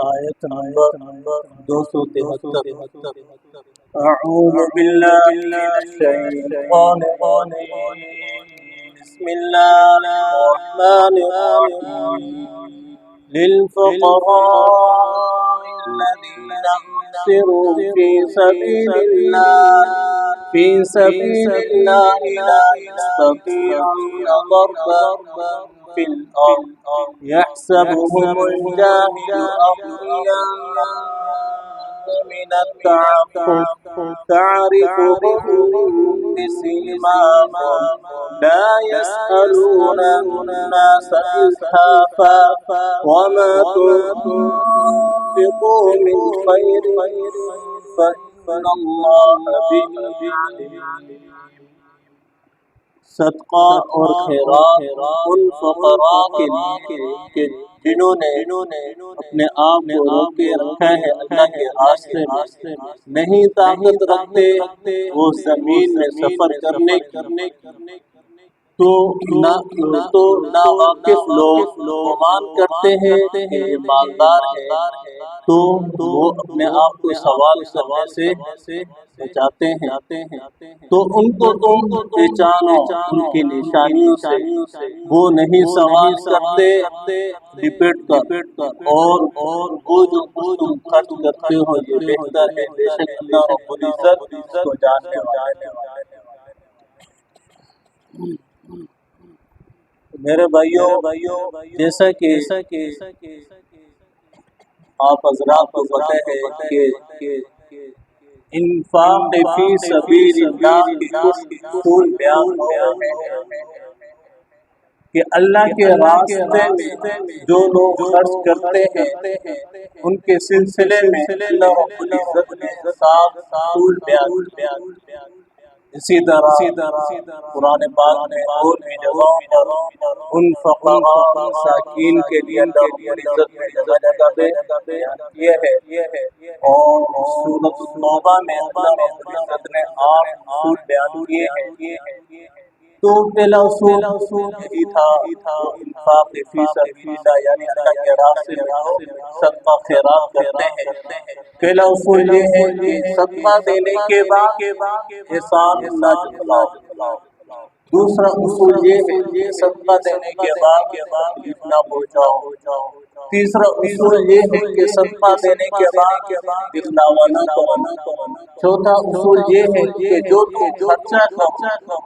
آیت نمبر 273۔ اعوذ باللہ من الشیطان الرجیم، بسم اللہ الرحمن الرحیم، للفقراء الذین احصروا فی سبیل اللہ لا يستطيعون ضربا في الأرض يحسبهم الجاهل أغنياء من التعفف تعرفهم بسيماهم لا يسألون الناس إلحافا وما تنفقوا من خير فإن الله به عليم۔ صدقہ اور خیرات ان فقراء کے لیے کہ جنہوں نے اپنے آپ کو روکے رکھا ہے اللہ کے راستے میں، نہیں طاقت رکھتے وہ زمین میں سفر کرنے تو ناواقف لوگ گمان کرتے ہیں کہ یہ مالدار ہے تو وہ اپنے آپ کو سوال کرنے سے بچاتے ہیں، تو ان کو تم پہچانو ان کی نشانیوں سے، وہ نہیں سوال کرتے لپٹ کر، اور وہ جو تم خرچ کرتے ہو یہ بہتر ہے، بے شک اللہ رب العزت کو جاننے والے۔ میرے بھائیوں، جیسا کہ آپ حضرات کو پتہ ہے کہ انفاق فی سبیل اللہ کی کچھ اصول بیان ہو رہے ہیں کہ اللہ کے راستے میں جو لوگ خرچ کرتے ہیں ان کے سلسلے میں اللہ رب العزت نے 7 اصول بیان کیا۔ اسی طرح قرآن پاک میں اور بھی جگہوں پر ان فقراء مساکین کے لیے اللہ رب العزت نے جگہ پہ بیان کیے ہیں، اور سورۃ التوبہ میں اللہ رب العزت نے 8 اصول بیان کیے ہیں۔ تو پہلا اصول یہی تھا انفاق فی سبیل اللہ، یعنی اللہ کے راستے میں صدقہ خیرات کرتے ہیں۔ پہلا اصول یہ ہے کہ صدقہ دینے کے بعد احسان نہ جتلاؤ۔ دوسرا اصول یہ ہے کہ صدقہ دینے کے بعد تکلیف نہ پہنچاؤ۔ تیسرا اصول یہ ہے کہ صدقہ دینے کے بعد دکھلاوا نہ کرو۔ چوتھا اصول یہ ہے کہ جو تم خرچہ کرو،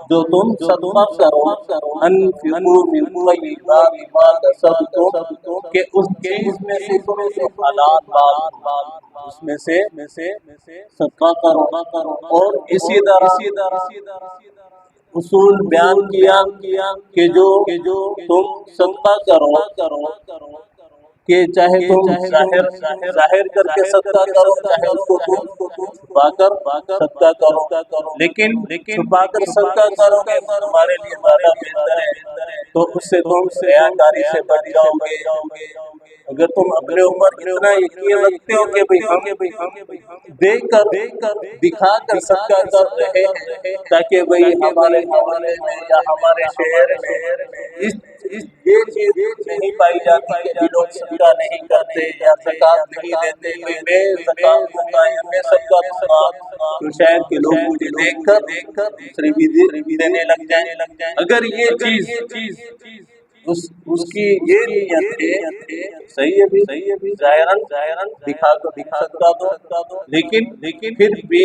جو تم صدقہ کرو، انفقوا من طیبات ما کسبتم، کہ اس چیز میں سے تم حلال مال اس میں سے صدقہ کرو۔ اور اسی طرح اصول بیان کیا کہ جو تم صدقہ کرو کہ چاہے تم ظاہر کر کے صدقہ کرو، چاہے اس کو تم چھپا کر صدقہ کرو، لیکن چھپا کر صدقہ کرو گے تمہارے لیے زیادہ بہتر ہے، تو اس سے تم ریاکاری سے بچ جاؤ گے۔ اگر تم اپنے اوپر اتنا یقین رکھتے ہو کہ ہم دیکھ کر دکھا کر صدقہ کر رہے ہیں تاکہ ہمارے محلے میں یا ہمارے شہر میں یہ چیز نہیں پائی جاتی کہ یہ لوگ صدقہ نہیں کرتے یا زکوٰۃ نہیں دیتے، میں زکوٰۃ دوں گا یا میں صدقہ دوں گا، تو شاید کہ لوگ مجھے دیکھ کر دوسری بھی دینے لگ جائیں۔ اگر یہ چیز اس کی یہ نیت ہے صحیح ہے بھی ظاہراً دکھا کر صدقہ دو، لیکن پھر بھی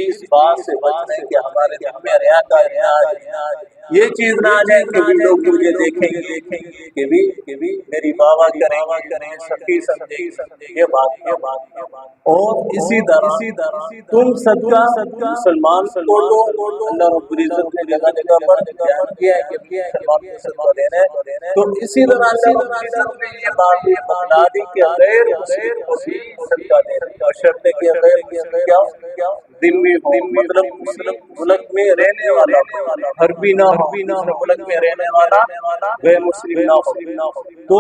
اس بات سے بچنا کہ ہمارے دل میں ریاکاری نہ آ جائے، یہ چیز نہ آ جائے کہ لوگ مجھے دیکھیں گے کہ بھی میری بابا کریں گے، سخی سمجھے یہ بات۔ اور اسی طرح تم صدقہ مسلمان کو دو، اللہ رب العزت نے جگہ جگہ پر بیان کیا ہے کہ مسلمان کو صدقہ دینا ہے، تو اسی طرح اللہ رب العزت نے یہ بات بتا دی کہ غیر مسلم کو بھی صدقہ دینا ہے، اور شرط ہے کہ غیر مسلم کیا ذمہ ہو، مطلب اسی ملک میں رہنے والا حربی نہ ہو، اس ملک میں رہنے والا غیر مسلم نہ ہو۔ تو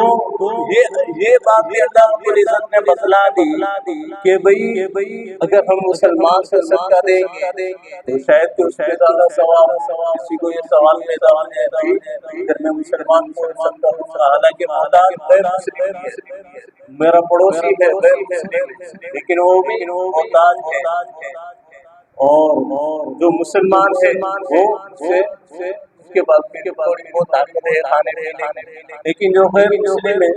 یہ بات بھی اللہ رب العزت نے بتلا دی کہ بھئی اگر ہم مسلمان کو صدقہ دیں گے تو شاید کہ اس سے زیادہ ثواب کسی کو یہ سوال پیدا ہو جائے بھائی اگر میں مسلمان کو صدقہ دوں گا، حالانکہ محتاج غیر مسلم ہے، میرا پڑوسی ہے غیر مسلم لیکن وہ بھی محتاج ہے، اور جو مسلمان ہے وہ اس کے بعد پھر تھوڑی بہت طاقت ہے کھانے پینے، لیکن جو غیر مسلم ہے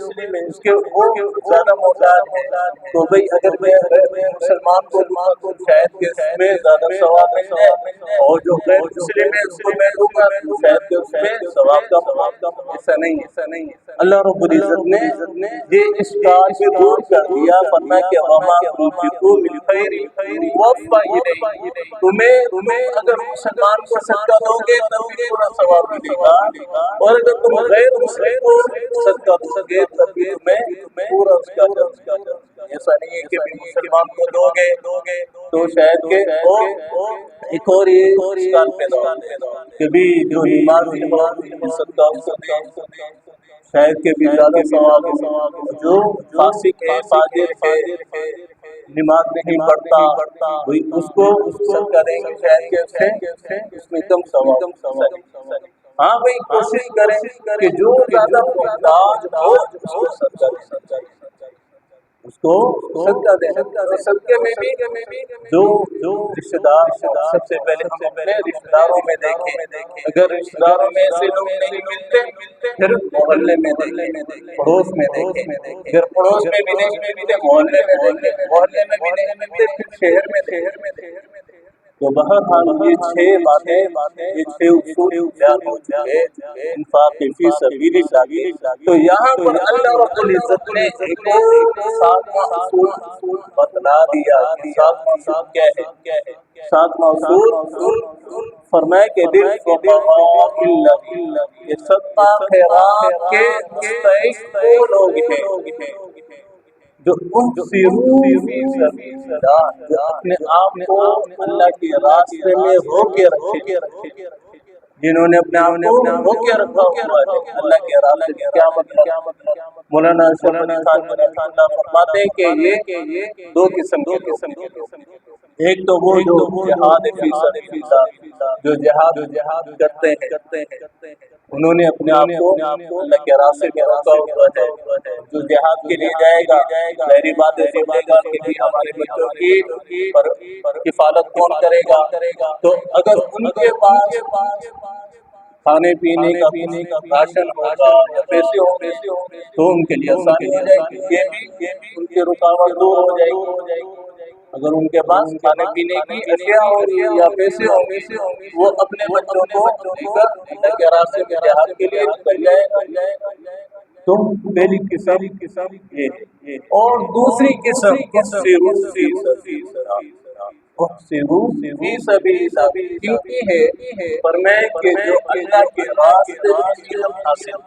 اس کے وہ زیادہ محتاج ہے۔ تو بھئی اگر میں مسلمان کو دوں گا تو شاید کہ اس میں زیادہ ثواب مل جائے، اور جو غیر مسلم ہے اس کو میں دوں گا تو شاید کہ اس میں ثواب کم، ایسا نہیں ہے۔ اللہ رب العزت نے یہ اشکال بھی دور کر دیا، فرمایا کہ وما تنفقوا من خیر یوفى الیکم، تمہیں اگر مسلمان کو صدقہ دو گے تب بھی پورا ثواب ملے گا، اور اگر تم غیر مسلم کو صدقہ دو گے تب بھی تمہیں پورا اس کا اجر۔ ایسا نہیں ہے کہ مسلمان کو دو گے تو شاید کہ ایک اور یہ اشکال پیدا ہو کہ بھی جو نمازی ہو صدقہ اس کو دے، شاید کہ بھی زیادہ ثواب ہو، جو فاسق ہے فاجر ہے نماز نہیں پڑھتا وہی اس کو صدقہ دیں گے شاید کہ اس میں کم ثواب۔ ہاں بھئی کوشش کریں کہ جو زیادہ محتاج ہو اس کو صدقہ دیں، اس کو صدقہ دینا۔ صدقے میں بھی جو رشتہ دار سب سے پہلے ہم اپنے رشتہ داروں میں دیکھیں، اگر رشتہ داروں میں ایسے لوگ نہیں ملتے پھر محلے میں دیکھیں، پڑوس میں دیکھیں، اگر پڑوس میں بھی نہیں ملتے محلے میں دیکھیں، محلے میں بھی نہیں ملتے پھر شہر میں دیکھیں۔ تو بہرحال یہ 6 باتیں، یہ 6 اصول بیان ہو چکے انفاق فی سبیل اللہ۔ تو یہاں پر اللہ رب العزت نے ایک اور 7واں اصول بتلا دیا کہ 7واں اصول کیا ہے؟ 7واں اصول فرمایا کہ یہ صدقہ خیرات کے مستحق وہ لوگ ہیں جو جو اپنے آپ کو اللہ کے راستے میں روکے رکھے، جنہوں نے اپنے آپ کو روکے رکھا ہوا ہے اللہ کے راستے میں۔ کیا مطلب؟ مولانا اشرف علی تھانوی فرماتے ہیں کہ یہ 2 قسم کے، ایک تو وہ جو جہاد فی سبیل اللہ، جو جہاد کرتے ہیں انہوں نے اپنے آپ کو اللہ کے راستے میں روکا ہوا ہے۔ جو جہاد کے لیے جائے گا ظاہری بات ہے سمجھے گا کہ بھی ہمارے بچوں کی کفالت کون کرے گا، تو اگر ان کے پاس کھانے پینے کا راشن ہوگا یا پیسے ہوں گے تو ان کے لیے آسانی ہو جائے گی، یہ بھی ان کی رکاوٹ دور ہو جائے گی۔ اگر ان کے پاس کھانے پینے کی اشیاء ہوگی یا پیسے ہوں گے وہ اپنے بچوں کو لے کر اللہ کے راستے میں جہاد کے لیے نکل جائے۔ تو پہلی قسم یہ، اور دوسری قسم فی سبیل اللہ کیونکہ ہے فرمائے کہ جو اللہ کے راستے میں علم حاصل،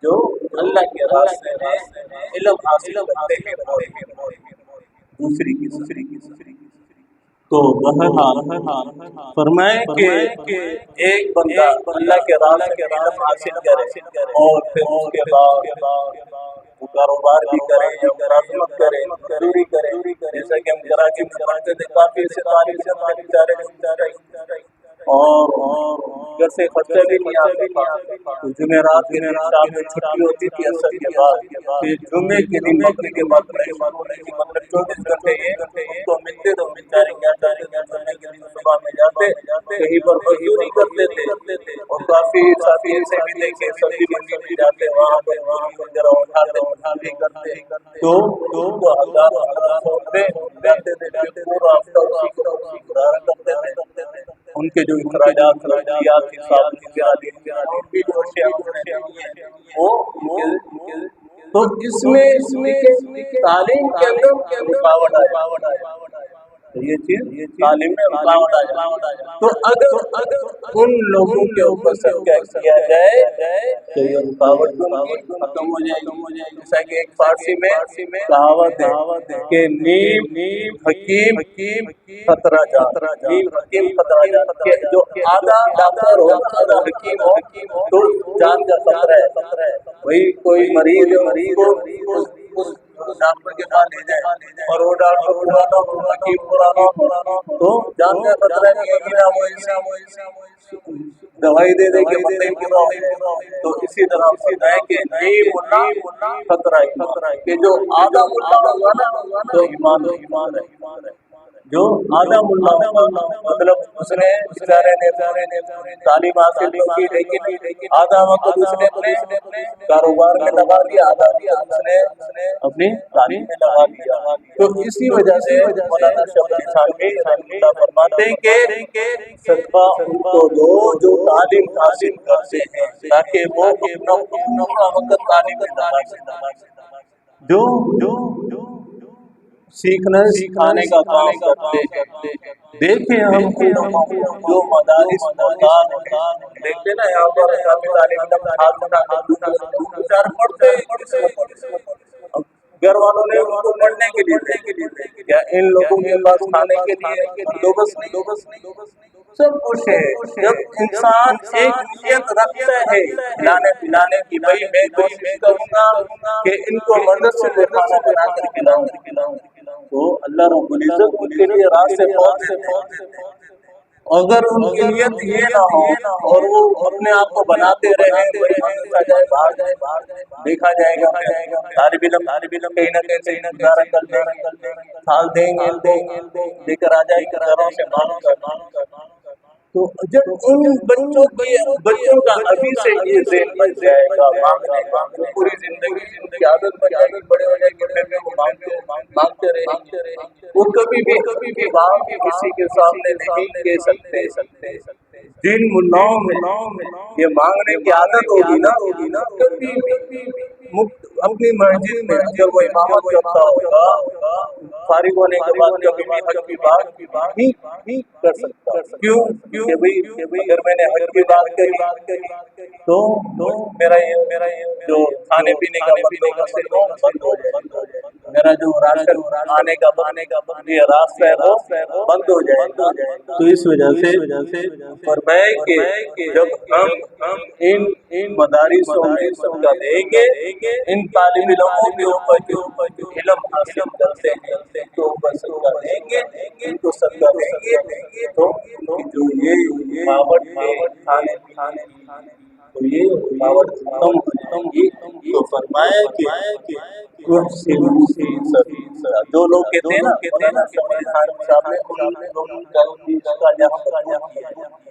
جو اللہ کے راستے میں علم حاصل کرتے ہیں، دوسری تو بہرحال فرمائے کہ ایک بندہ اللہ کے راستے میں علم حاصل کرے اور پھر اس کے بعد وہ کاروبار بھی کرے یا ملازمت کرے، مزدوری کرے، جیسا کہ ہم کراچی میں پڑھتے تھے کافی سے طالب علم بیچارے اور گھر سے خرچہ بھی نہیں آتا تھا، جمعرات کے دن شام میں چھٹی ہوتی تھی عصر کے بعد، پھر جمعے کے دن مغرب کے بعد مطلب 24 گھنٹے ان کو ملتے تو بیچارے کیا کرتے تھے، جمعے کے دن صبح میں جاتے کہیں پر مزدوری کرتے تھے، اور کافی ساتھی سے بھی دیکھے سبزی منڈی میں جاتے وہاں پر وغیرہ اٹھاتے کرتے تو 1000-1500 روپے جاتے تھے، پورا ہفتہ اسی کو گزارا کرتے تھے۔ ان کے جو اخراجات حساب بھی جو وہ تو اس میں تعلیم کے اندر رکاوٹ آئے، تو یہ چیز تعلیم میں رکاوٹ آ جائے. تو اگر ان لوگوں کے اوپر صدقہ کیا جائے تو یہ رکاوٹ ختم ہو جائے گی. جیسا کہ ایک فارسی میں کہاوت ہے کہ نیم حکیم خطرہ جان، نیم حکیم خطرہ جان، کہ جو آدھا ڈاکٹر ہو آدھا حکیم ہو تو جان کا خطرہ ہے. وہی کوئی مریض ہے اس ڈاکٹر کے پاس لے جائے اور وہ ڈاکٹر پرانا ہو حکیم پرانا ہو تو جان کا خطرہ نہیں ہے کہ نہ وہ دوائی دے دے کے بندے پورا ہو. تو اسی طرح ہوتا ہے کہ نیم ملا خطرہ ایمان، کہ جو آدھا ملا ہوگا نا تو ایمان ہے. جو آدھا ملا ہوگا مطلب اس نے بیچارے نے تعلیم حاصل نہیں کی لیکن آدھا وقت اس نے اپنے کاروبار میں لگا دیا، آدھا وقت اس نے اپنی تعلیم میں لگا دیا. تو اسی وجہ سے مولانا شاہ ولی تھانوی رحمۃ اللہ فرماتے ہیں کہ صدقہ ان کو دو جو تعلیم حاصل کرتے ہیں تاکہ وہ اپنا پورا وقت تعلیم میں لگا سکیں. جو سیکھنے سکھانے کا کام کرتے ہیں، دیکھیں ہم ان لوگوں کو جو مدارس محتاج ہیں، دیکھتے نا یہاں پر کافی تعلیم ہاتھ اٹھا کے چار پڑھتے گھر والوں نے ان کو پڑھنے کے لیے کیا ان لوگوں کے پاس کھانے کے لیے بندوبست نہیں. سب کچھ ہے. جب انسان ایک نیت رکھتا ہے کھلانے پلانے کی، بھائی میں کوشش کروں گا کہ ان کو مدد سے میں کھانا بنا کر کھلاؤں، تو اللہ رب العزت ان کے لیے راستے کھول دیتے ہیں. اگر ان کی نیت یہ نہ ہو اور وہ اپنے آپ کو بناتے رہے باہر دیکھا جائے گا طالب علم کہیں نہ کہیں گزارا کر دیں گے، سال دیں گے لے کر آ جائے گا گھروں سے مانگ. تو جب ان بچوں کا ابھی سے یہ ذہن بن جائے گا مانگنے کا، تو پوری زندگی ان کی عادت بن جائے گی، بڑے ہو جائے گے پھر وہ مانگتے رہیں گے. وہ کبھی بھی بات کسی کے سامنے نہیں کہہ سکتے. جن ملاؤں میں یہ مانگنے کی عادت ہوگی نا کبھی بھی اپنی مسجد میں اگر وہ امامت کرتا ہوگا فارغ ہونے کے بعد کبھی بھی حق کی بات نہیں کر سکتا. کیوں کہ بھئی اگر میں نے حق کی بات کری تو میرا یہ جو کھانے پینے کا بندوبست ہے وہ بند ہو جائے گا، میرا جو راشن آنے کا یہ راستہ ہے وہ بند ہو جائے گا. تو اس وجہ سے فرمائے کہ جب ہم ان مدارسوں میں صدقہ دیں گے، ان طالب علموں کے اوپر جو علم حاصل کرتے ہیں ان کے اوپر صدقہ دیں گے، ان کو صدقہ دیں گے تو ان کی جو یہ رکاوٹ ہے کھانے پینے کی تو یہ رکاوٹ ختم ہو جائے گی. تو فرمایا کہ جو لوگ کہتے ہیں نا مولانا شاہ صاحب نے ان لوگوں کا یہاں پر کیا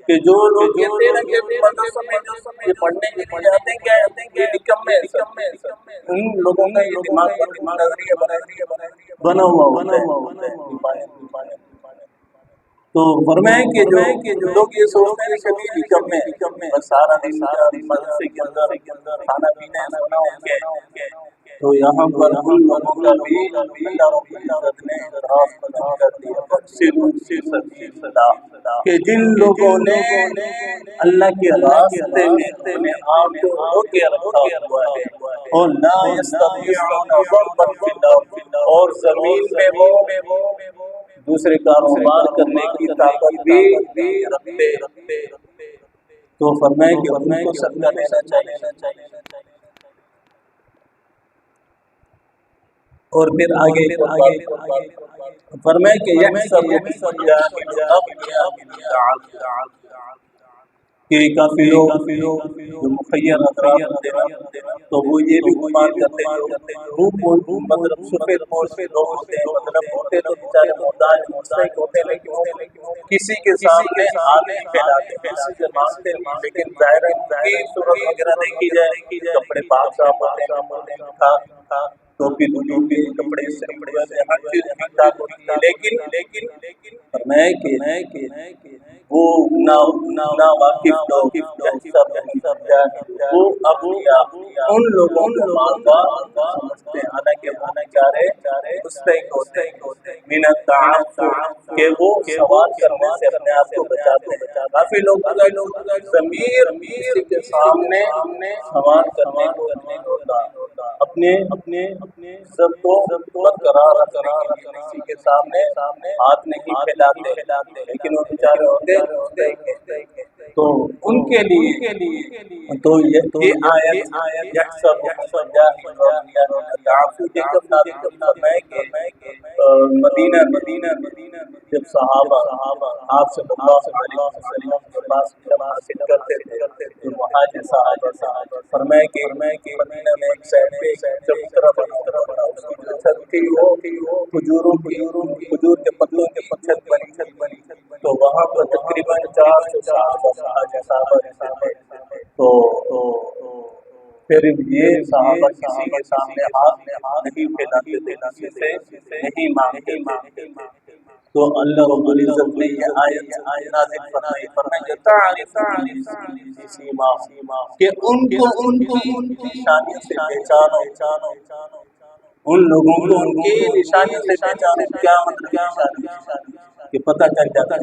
کہ جو لوگ کہتے ہیں نا کہ مدرسوں میں جو پڑھنے کے لیے جاتے ہیں کیا یہ نکم ہے، ان لوگوں کا یہ دماغ پر نظریہ بنا ہوا ہوتا ہے. تو فرمائے کہ جو لوگ یہ سوچتے ہیں کہ بھی نکم میں سارا دن مدرسے کے اندر کھانا پینا ہے سنا ہو کے تو یہاں پر ان لوگوں کا بھی اللہ رب العزت نے اعتراف کر دیا کہ جن لوگوں نے اللہ کے راستے میں اپنے آپ کو روکے رکھا ہوا ہے اور لا یستطیعون ضربا فی الارض اور زمین میں وہ دوسرے کاروبار کرنے کی طاقت بھی رکھتے تو فرمائے کہ ان کو صدقہ دینا چاہیے. اور پھر آگے فرمائے کہ کہ کافی لوگ جو مخیر افراد ہوتے ہیں تو وہ یہ بھی گمان کرتے ہیں مطلب سفید پوش لوگ ہوتے ہیں، مطلب ہوتے تو بیچارے محتاج مستحق ہوتے ہیں لیکن وہ کسی کے سامنے ہاتھ نہیں پھیلاتے، کسی سے مانگتے نہیں، لیکن ظاہر کی صورت وغیرہ دیکھی جائے کپڑے پاک صاف ہوتے ہیں، ٹوپی دھلی کپڑے سے ہر چیز ٹھیک ٹھاک ہوتی ہے، لیکن فرمایا کہ وہ نا واقف لوگ وہ اپنی ان لوگوں کو مانگا سمجھتے ہیں، حالانکہ وہ بیچارے مستحق ہوتے ہیں من التعفف کہ وہ سوال کرنے سے اپنے آپ کو بچاتے ہیں۔ کافی لوگ ضمیر کسی کے سامنے سوال کرنے کو نہیں ہوتا، اپنے سب کو برقرار رکھنے کے لیے کسی کے سامنے ہاتھ نہیں پھیلاتے، لیکن وہ بیچارے ہوتے تو ان کے لیے تو یہ آیت یحسب الجاہل تعفو جب نازل فرمائے کہ مدینہ جب صحابہ آپ صلی اللہ علیہ وسلم کے پاس علم حاصل کرتے تھے تو مہاجر صحابہ فرمائے کہ مدینہ میں ایک شہر پہ چبوترا بنا، اس کی جو چھت تھی وہ کھجور کے پتوں کی چھت بنی، تو وہاں پر تقریباً 400 صحابہ رہتے تھے۔ تو پھر یہ صحابہ کسی کے سامنے ہاتھ نہیں پھیلاتے تھے، کسی سے نہیں مانگتے تھے۔ تو اللہ رب العزت نے یہ آیت نازل فرمائی کہ ان کو ان کی نشانی سے پہچانو، ان لوگوں کو ان کی نشانی سے پہچانو۔ کیا مطلب نشانی؟ کہ پتہ چل جاتا،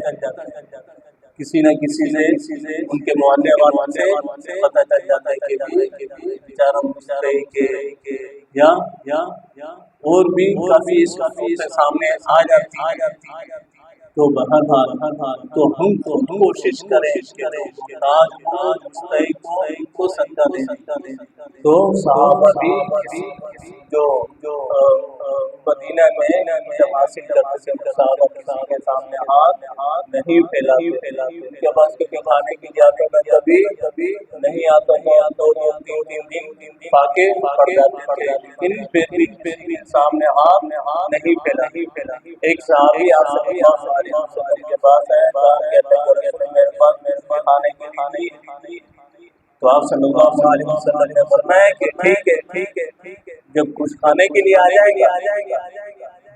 کسی نہ کسی سے ان کے محلے والوں سے پتہ چل جاتا ہے کہ بیچارہ مستحق ہے یا اور بھی کافی اس سامنے آ جاتی۔ تو بہرحال تو ہم کوشش کریں کہ محتاج مستحق کو صدقہ دیں۔ تو صحابہ بھی جو مدینہ میں جب حاصل کرتے تھے صحابہ کسی کے سامنے ہاتھ نہیں پھیلاتے، ان کے پاس کسی کھانے کی جاتے میں کبھی نہیں آتا تھا، 2 دن 3 دن پاکے پڑ جاتے تھے، لیکن پھر بھی سامنے ہاتھ نہیں پھیلا۔ ایک صحابی آپ صلی اللہ علیہ وسلم کے پاس آئے، کہتے ہیں رسول میرے پاس کھانے کے لیے، تو آپ صلی اللہ علیہ وسلم نے فرمایا کہ ٹھیک ہے، جب کچھ کھانے کے لیے آ جائے گا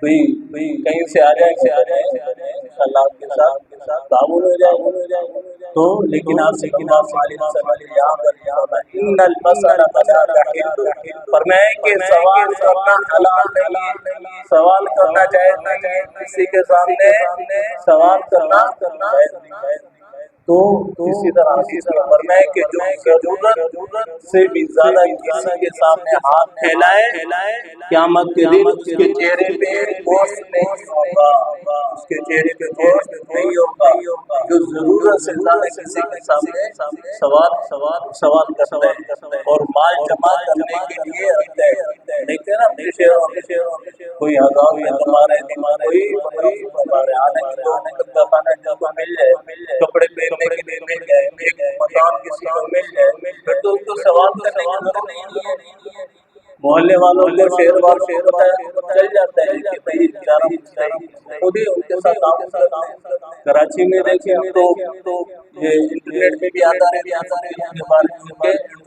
کہیں سے آ جائے انشاءاللہ آپ کے ساتھ تعاون ہو جائے گا۔ تو لیکن آپ صلی اللہ علیہ وسلم نے یہاں پر ان البصر بصر فرمایا کہ سوال کرنا حلال نہیں، سوال کرنا جائز نہیں، کسی کے سامنے سوال کرنا جائز نہیں۔ تو اسی طرح فرمایا کہ جو ضرورت سے بھی زیادہ کسی کے سامنے ہاتھ پھیلائے قیامت کے دن اس کے چہرے پہ گوشت نہیں ہوگا، اس کے چہرے پہ گوشت نہیں ہوگا۔ جو ضرورت سے زیادہ کسی کے سامنے سوال کرتا ہے اور مال جمع کرنے کے لیے رکھتا ہے، دیکھتے ہیں نا کوئی 1000 میں کما رہے کوئی کما رہے، آنے کا کھانا جن کو مل جائے، کپڑے پہننے کے لیے مل جائے، ایک مکان کسی کو مل جائے، پھر تو اس کو سوال کرنے کی ضرورت نہیں ہے۔ محلے والوں کو شہر والوں کو چل جاتا ہے کہ بھائی بیچارہ مستحق، خود ہی ان کے ساتھ تعاون کرتے ہیں۔ کراچی میں دیکھیں تو یہ انٹرنیٹ میں بھی آتا رہتا ہے کے بارے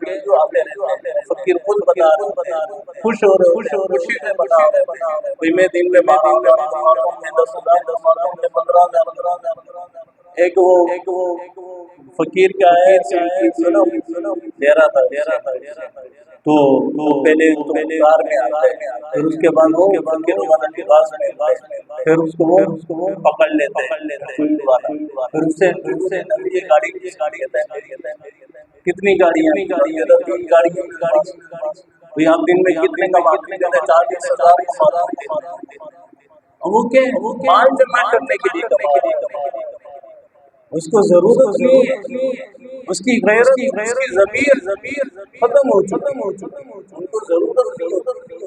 میں جو آتے رہتے ہیں، فقیر خود بتا رہے ہیں، خوش ہو رہے ہیں، خوشی سے بتا رہے ہیں بھائی میں دن میں 12,000 کماتا ہوں، میں 10,000 کماتا ہوں، میں 15,000۔ ایک وہ فقیر کیا ہے دے رہا تھا، تو پہلے کار میں آتا ہے، پھر اس کے بعد وہ فقیر والا لباس میں پھر اس کو وہ پکڑ لیتے ہیں، پھر اس سے یہ گاڑی کہتا ہے کتنی گاڑیاں 3 گاڑیوں بھئی آپ دن میں کتنے کماتے ہیں؟ 40,000 کماتے ہیں۔ وہ کہ مال جمع کرنے کے لیے کماتے ہیں، اس کو ضرورت نہیں ہے، اس کی غیرت اس کی ضمیر ختم ہو چکی، ان کو ضرورت نہیں ہوتی،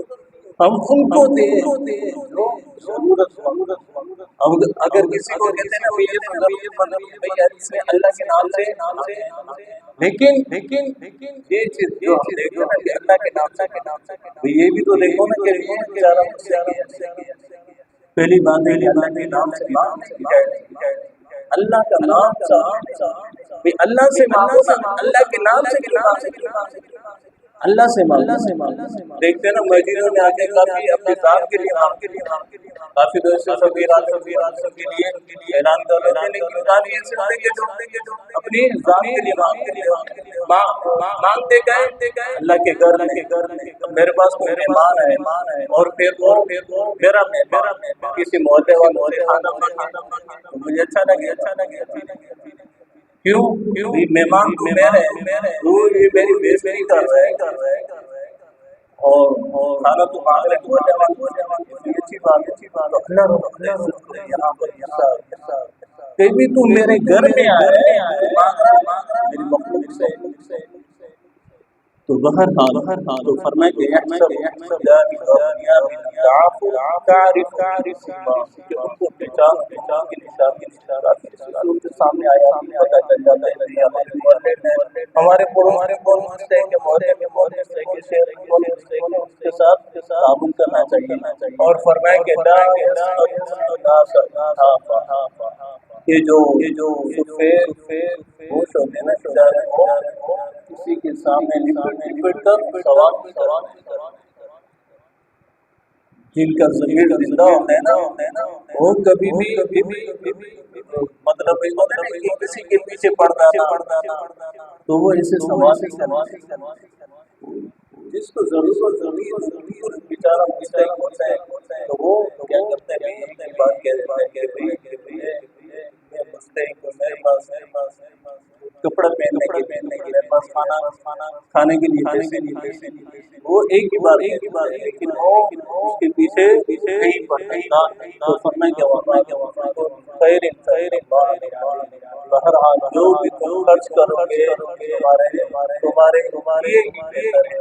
ہم ان کو دیں جو ضرورت۔ اگر کسی کو کہتے ہیں نا یہ تو ضرورت اس میں اللہ کے نام سے، لیکن یہ چیز جو ہم دیکھتے ہیں نا کہ اللہ کے نام سے، یہ بھی تو دیکھو نا کہ یہ بیچارہ مجھ سے کیا، پہلی بات ہے اللہ کے نام سے مانگنا، اللہ کا نام اللہ سے مانگو نا، اللہ کے نام سے کیوں مانگو؟ اللہ سے مانگنا. دیکھتے ہیں نا مسجدوں میں آگے کافی اپنی ذات کے لیے مانگتے ہیں. کافی دوست سب کے لیے اعلان کر رہے ہیں، لیکن کافی ایسے ہوتے ہیں کہ جو اپنی ذات کے لیے مانگتے ہیں. مانگتے گئے اللہ کے گھر میں میرے پاس کوئی مہمان ہے اور پھر وہ میرا مہمان کسی محلے والوں سے کھانا مانگے تو مجھے اچھا لگے. کیوں؟ مہمان تو میرے وہ یہ میری بےزتی کر رہے ہیں اور کھانا تو مانگ رہے اتنی اچھی بات ہے. تو اللہ رب العزت نے یہاں پر کبھی تو میرے گھر میں آئے تو مانگ رہا میری مخلوق سے. تو بہرحال تو فرمائے کہ احسب کہ ان کو پہچان کی نشان کے سامنے آیا پتہ چل جاتا ہے کہ ہمارے محلے میں ہمارے پڑوس میں کون سے کہ محلے میں کون سے کہ شہر میں کون سے اس کے ساتھ تعاون کرنا چاہیے. اور فرمائے کہ لا الناس یہ جو سفید گوشت ہوتے ہیں نا بیچارے وہ کسی کے سامنے لپٹ کر سوال کرتے ہیں. جن کا ضمیر زندہ ہوتا ہے نا وہ کبھی بھی مطلب کہ کسی کے پیچھے پڑنا تو وہ اسے سوال نہیں کرتے. جس کو ضرور بیچارہ مستحق ہوتا ہے تو وہ کیا کرتے ہیں ایک ہی بات کہہ دیتے ہیں کہ بھائی میں مستحق ہوں، میرے پاس کپڑا پہننے کے لیے میرے پاس کھانا کھانے کے لیے پیسے نہیں. وہ ایک ہی بات ہے لیکن وہ اس کے پیچھے کہیں پڑتا تو فرمائے کہ خیر بہرحال جو بھی تم خرچ کرو گے تمہارے لیے ہی بہتر ہے.